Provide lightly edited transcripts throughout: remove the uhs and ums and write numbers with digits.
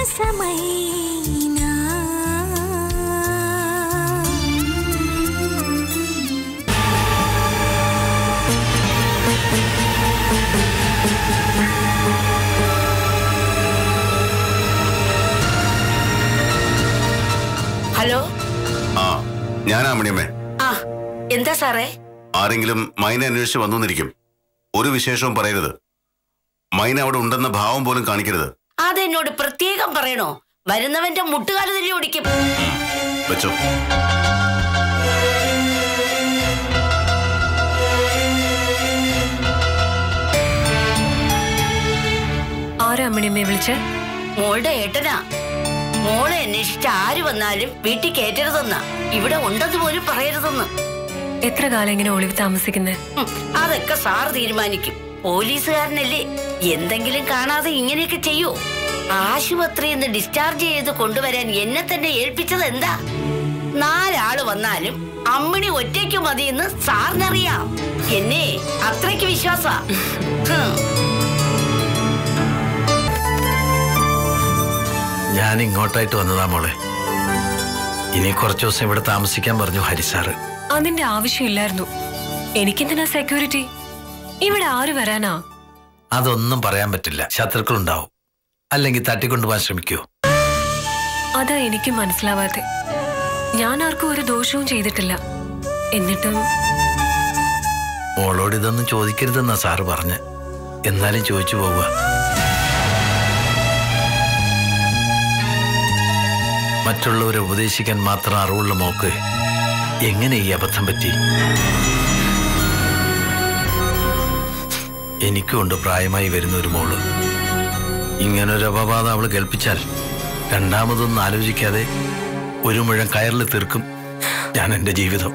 Hello. ആ, ഞാനാ മണിയമ്മേ. ആ, എന്താ സാറേ? ആരെങ്കിലും മൈന അന്വേഷിച്ച് വന്നിരിക്കും. ഒരു വിശേഷവും പറയരുത്. മൈന അവിടെ ഉണ്ടെന്ന ഭാവം പോലും കാണിക്കരുത്. അതെന്നോട് പ്രത്യേകം പറയണോ? വരുന്നവന്റെ മുട്ടുകാല് തന്നെ ഓടിക്കും. വെച്ചോ. ആരാ മണിയമ്മയെ വിളിച്ചേ? മോളുടെ ഏട്ടനാ. മോളെ അന്വേഷിച്ച് ആര് വന്നാലും വീട്ടിൽ കയറ്റരുതെന്നാ. ഇവിടെ ഉണ്ടെന്ന് പോലും പറയരുതെന്ന്. എത്ര കാലം ഇങ്ങനെ ഒളിവ് താമസിക്കുന്നേ? അതൊക്കെ സാർ തീരുമാനിക്കും. പോലീസുകാരനല്ലേ, എന്തെങ്കിലും കാണാതെ ഇങ്ങനെയൊക്കെ ചെയ്യൂ? ആശുപത്രിയിൽ നിന്ന് ഡിസ്ചാർജ് ചെയ്ത് കൊണ്ടുവരാൻ എന്നെ തന്നെ ഏൽപ്പിച്ചത് എന്താ? 4 ആള് വന്നാലും അമ്മിണി ഒറ്റയ്ക്ക് മതിയെന്ന് സാറിനറിയാം. എന്നെ അത്രയ്ക്ക് വിശ്വാസാ. ഞാൻ ഇങ്ങോട്ടായിട്ട് വന്നതാ മോളെ. ഇനി കുറച്ചു ദിവസം ഇവിടെ താമസിക്കാൻ പറഞ്ഞു ഹരിസാറ്. അതിന്റെ ആവശ്യമില്ലായിരുന്നു. എനിക്കെന്തിനാ സെക്യൂരിറ്റി? ഇവിടെ ആര് വരാനാ? അതൊന്നും പറയാൻ പറ്റില്ല. ശത്രുക്കളുണ്ടാവും, അല്ലെങ്കിൽ തട്ടിക്കൊണ്ടുപോകാൻ ശ്രമിക്കൂ. അതാ എനിക്ക് മനസ്സിലാവാതെ. ഞാൻ ആർക്കും ഒരു ദോഷവും ചെയ്തിട്ടില്ല. എന്നിട്ടും മോളോട് ഇതൊന്നും ചോദിക്കരുതെന്നാ സാറ് പറഞ്ഞ്. എന്നാലും ചോദിച്ചു പോവുക. മറ്റുള്ളവരെ ഉപദേശിക്കാൻ മാത്രം അറിവുള്ള മോക്ക് എങ്ങനെ ഈ അബദ്ധം പറ്റി? എനിക്കുണ്ട് പ്രായമായി വരുന്ന ഒരു മോള്. ഇങ്ങനൊരു അപവാദം അവള് കേൾപ്പിച്ചാൽ രണ്ടാമതൊന്നും ആലോചിക്കാതെ ഒരു മുഴം കയറിൽ തീർക്കും ഞാൻ എൻ്റെ ജീവിതം.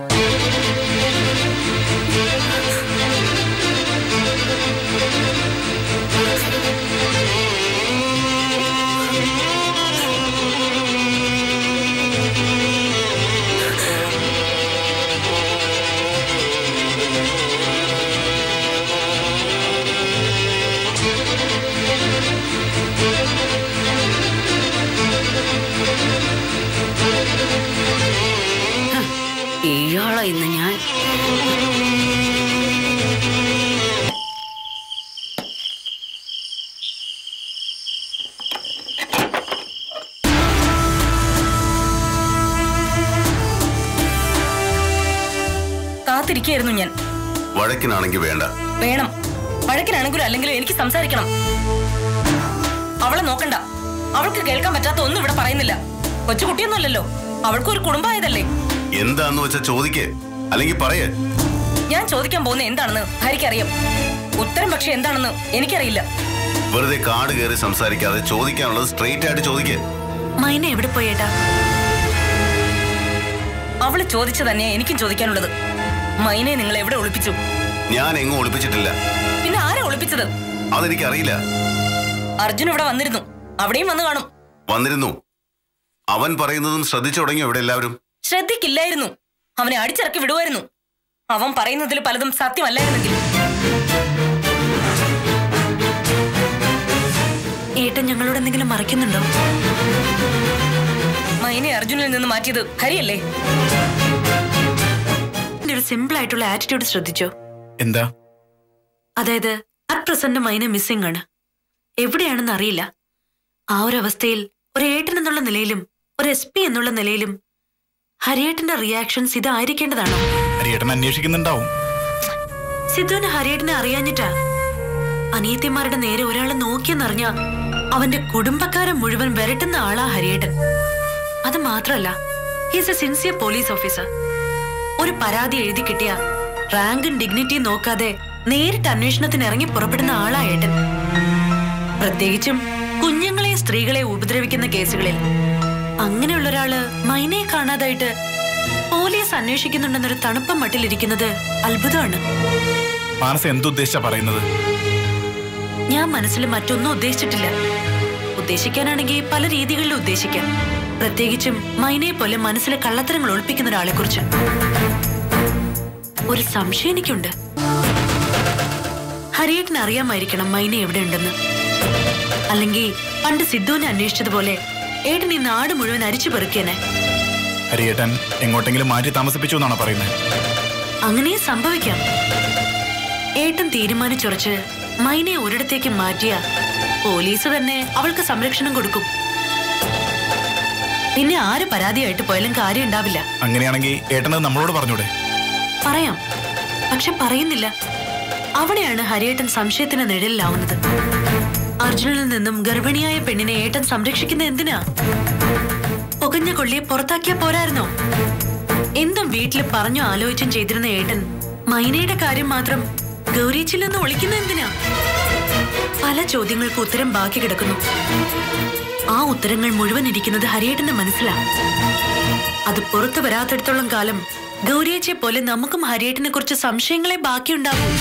ഇയാളെ ഇന്ന് ഞാൻ കാത്തിരിക്കായിരുന്നു. ഞാൻ വഴക്കിനാണെങ്കിൽ വേണ്ട. വേണം. വഴക്കിനാണെങ്കിലും അല്ലെങ്കിലും എനിക്ക് സംസാരിക്കണം. അവളെ നോക്കണ്ട. അവൾക്ക് കേൾക്കാൻ പറ്റാത്ത ഒന്നും ഇവിടെ പറയുന്നില്ല. കൊച്ചുകുട്ടിയൊന്നുമല്ലല്ലോ. അവൾക്കൊരു കുടുംബമായതല്ലേ. എന്താന്ന് വെച്ചാ ചോദിക്കേ, അല്ലെങ്കിൽ പറയേ. ഞാൻ ചോദിക്കാൻ പോകുന്ന എന്താണെന്ന് ഹരിക്കറിയാം. ഉത്തരം പക്ഷെ എന്താണെന്ന് എനിക്കറിയില്ല. വെറുതെ കാട് കയറി സംസാരിക്കാതെ ചോദിക്കാനുള്ളത് സ്ട്രെയിറ്റ് ആയിട്ട് ചോദിക്കേ. മൈന എവിടെ പോയേട്ടാ? അവള് ചോദിച്ചു തന്നെയാ എനിക്കും ചോദിക്കാനുള്ളത്. മൈനെ നിങ്ങൾ എവിടെ ഒളിപ്പിച്ചു? ഞാൻ എങ്ങും ഒളിപ്പിച്ചിട്ടില്ല. പിന്നെ ആരാ ഒളിപ്പിച്ചത്? അതെനിക്കറിയില്ല. അർജുൻ ഇവിടെ വന്നിരുന്നു. അവിടെയും വന്നു കാണും. വന്നിരുന്നു. അവൻ പറയുന്നതും ശ്രദ്ധിച്ചു തുടങ്ങി. ഇവിടെ എല്ലാവരും ശ്രദ്ധിക്കില്ലായിരുന്നു. അവനെ അടിച്ചിറക്കി വിടുവായിരുന്നു. അവൻ പറയുന്നതിൽ പലതും സത്യമല്ലായിരുന്നെങ്കിൽ. ഏട്ടൻ ഞങ്ങളോട് എന്തെങ്കിലും മറയ്ക്കുന്നുണ്ടോ? മൈനെ അർജുനിൽ നിന്ന് മാറ്റിയത് ഹരിയല്ലേ? ഒരു സിമ്പിൾ ആയിട്ടുള്ള ആറ്റിറ്റ്യൂഡ് ശ്രദ്ധിച്ചോ? എന്താ? അതായത് അറ്റ് പ്രസന്റ് മൈന മിസ്സിംഗ് ആണ്. എവിടെയാണെന്ന് അറിയില്ല. ആ ഒരു അവസ്ഥയിൽ ഒരു ഏട്ടൻ എന്നുള്ള നിലയിലും ഒരു SP എന്നുള്ള നിലയിലും ഹരിയേട്ടന്റെ റിയാക്ഷൻസ് ഇതായിരിക്കേണ്ടതാണോ? ഹരിയേട്ടൻ അന്വേഷിക്കുന്നുണ്ടാവും. സിദ്ധുവിന് ഹരിയേട്ടനെ അറിയാഞ്ഞിട്ടാ. അനിയത്തിമാരുടെ നേരെ ഒരാളെ നോക്കിയെന്നറിഞ്ഞ അവന്റെ കുടുംബക്കാരെ മുഴുവൻ വരട്ടുന്ന ആളാ ഹരിയേട്ടൻ. അത് മാത്രല്ല, he's A sincere police officer. ഒരു പരാതി എഴുതി കിട്ടിയ റാങ്കും ഡിഗ്നിറ്റിയും നോക്കാതെ നേരിട്ട് അന്വേഷണത്തിന് ഇറങ്ങി പുറപ്പെടുന്ന ആളാ ഏട്ടൻ. പ്രത്യേകിച്ചും കുഞ്ഞുങ്ങളെ സ്ത്രീകളെ ഉപദ്രവിക്കുന്ന കേസുകളിൽ. അങ്ങനെയുള്ള ഒരാള് മൈനയെ കാണാതായിട്ട് പോലീസ് അന്വേഷിക്കുന്നുണ്ടെന്നൊരു തണുപ്പ മട്ടിലിരിക്കുന്നത് അത്ഭുതമാണ്. മാനസ എന്തുദ്ദേശിച്ചാ പറയുന്നത്? ഞാൻ മനസ്സിൽ മറ്റൊന്നും ഉദ്ദേശിച്ചിട്ടില്ല. ഉദ്ദേശിക്കാനാണെങ്കിൽ പല രീതികളിലും ഉദ്ദേശിക്കാം. പ്രത്യേകിച്ചും മൈനയെ പോലെ മനസ്സിലെ കള്ളത്തരങ്ങൾ ഒളിപ്പിക്കുന്ന ഒരാളെ കുറിച്ച് ഒരു സംശയം എനിക്കുണ്ട്. ഹരിയേട്ടന് അറിയാമായിരിക്കണം മൈന എവിടെ ഉണ്ടെന്ന്. അല്ലെങ്കിൽ പണ്ട് സിദ്ധുവിനെ അന്വേഷിച്ചതുപോലെ ഏട്ടൻ ഈ നാട് മുഴുവൻ അരിച്ചു പെറുക്കിയനെ. ഹരിയേട്ടൻ എങ്ങോട്ടെങ്കിലും മാറ്റി താമസിപ്പിച്ചു എന്നാണോ പറയുന്നത്? അങ്ങനെയും സംഭവിക്കാം. ഏട്ടൻ തീരുമാനിച്ചുറച്ച് മൈനെ ഒരിടത്തേക്ക് മാറ്റിയ പോലീസ് തന്നെ അവൾക്ക് സംരക്ഷണം കൊടുക്കും. പിന്നെ ആര് പരാതിയായിട്ട് പോയാലും കാര്യം ഉണ്ടാവില്ല. അങ്ങനെയാണെങ്കിൽ ഏട്ടനത് നമ്മളോട് പറഞ്ഞൂടെ? പറയാം, പക്ഷെ പറയുന്നില്ല. അവിടെയാണ് ഹരിയേട്ടൻ സംശയത്തിന് നിഴലിലാവുന്നത്. അർജുനിൽ നിന്നും ഗർഭിണിയായ പെണ്ണിനെ ഏട്ടൻ സംരക്ഷിക്കുന്ന എന്തിനാ? പുകഞ്ഞ കൊള്ളിയെ പുറത്താക്കിയാ പോരായിരുന്നോ? എന്തും വീട്ടിൽ പറഞ്ഞു ആലോചിച്ചും ചെയ്തിരുന്ന ഏട്ടൻ മൈനയുടെ കാര്യം മാത്രം ഗൗരിച്ചിൽ നിന്ന് ഒളിക്കുന്ന എന്തിനാ? പല ചോദ്യങ്ങൾക്ക് ഉത്തരം ബാക്കി കിടക്കുന്നു. ആ ഉത്തരങ്ങൾ മുഴുവൻ ഇരിക്കുന്നത് ഹരിയേട്ടന്റെ മനസ്സിലാണ്. അത് പുറത്തു വരാത്തിടത്തോളം കാലം ഗൗരിയച്ചയെ പോലെ നമുക്കും ഹരിയേട്ടനെ കുറിച്ച് സംശയങ്ങളെ ബാക്കിയുണ്ടാവും.